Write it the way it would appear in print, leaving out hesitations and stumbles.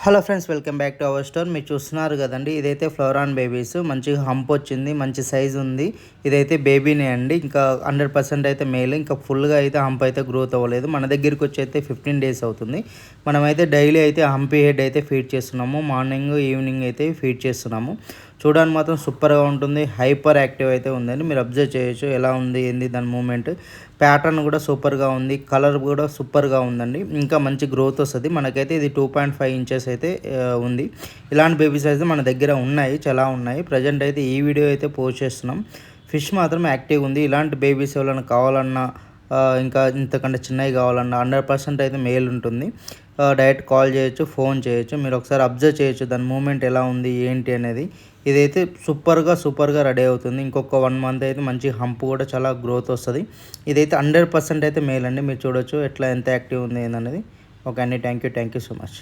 Hello friends, welcome back to our store. మీరు చూస్తున్నారు కదండి, ఇదైతే ఫ్లోరాన్ బేబీస్. మంచిగా హంప్ వచ్చింది, మంచి సైజు ఉంది. ఇదైతే బేబీనే అండి, ఇంకా 100% అయితే మేల్. ఇంకా ఫుల్గా అయితే హంప్ అయితే గ్రోత్ అవ్వలేదు. మన దగ్గరికి వచ్చి అయితే 15 డేస్ అవుతుంది. మనమైతే డైలీ అయితే హంపీ హెడ్ అయితే ఫీడ్ చేస్తున్నాము. మార్నింగ్ ఈవినింగ్ అయితే ఫీడ్ చేస్తున్నాము. చూడడానికి మాత్రం సూపర్గా ఉంటుంది. హైపర్ యాక్టివ్ అయితే ఉందండి. మీరు అబ్జర్వ్ చేయొచ్చు ఎలా ఉంది ఏంది దాని మూమెంట్. ప్యాటర్న్ కూడా సూపర్గా ఉంది. కలర్ కూడా సూపర్గా ఉందండి. ఇంకా మంచి గ్రోత్ వస్తుంది. మనకైతే ఇది 2.5 ఇంచెస్ అయితే ఉంది. ఇలాంటి బేబీస్ అయితే మన దగ్గర ఉన్నాయి, చాలా ఉన్నాయి. ప్రజెంట్ అయితే ఈ వీడియో అయితే పోస్ట్ చేస్తున్నాం. ఫిష్ మాత్రం యాక్టివ్ ఉంది. ఇలాంటి బేబీస్ ఎవరైనా కావాలన్నా, ఇంకా ఇంతకంటే చిన్నవి కావాలన్నా 100% అయితే మేల్ ఉంటుంది. డైరెక్ట్ కాల్ చేయొచ్చు, ఫోన్ చేయొచ్చు. మీరు ఒకసారి అబ్జర్వ్ చేయొచ్చు దాని మూమెంట్ ఎలా ఉంది ఏంటి అనేది. ఇదైతే సూపర్గా రెడీ అవుతుంది. ఇంకొక 1 మంత్ అయితే మంచి హంప్ కూడా చాలా గ్రోత్ వస్తుంది. ఇదైతే 100% అయితే మేల్ అండి. మీరు చూడొచ్చు ఎట్లా ఎంత యాక్టివ్ ఉంది ఏందనేది. ఓకే అండి, థ్యాంక్ యూ సో మచ్.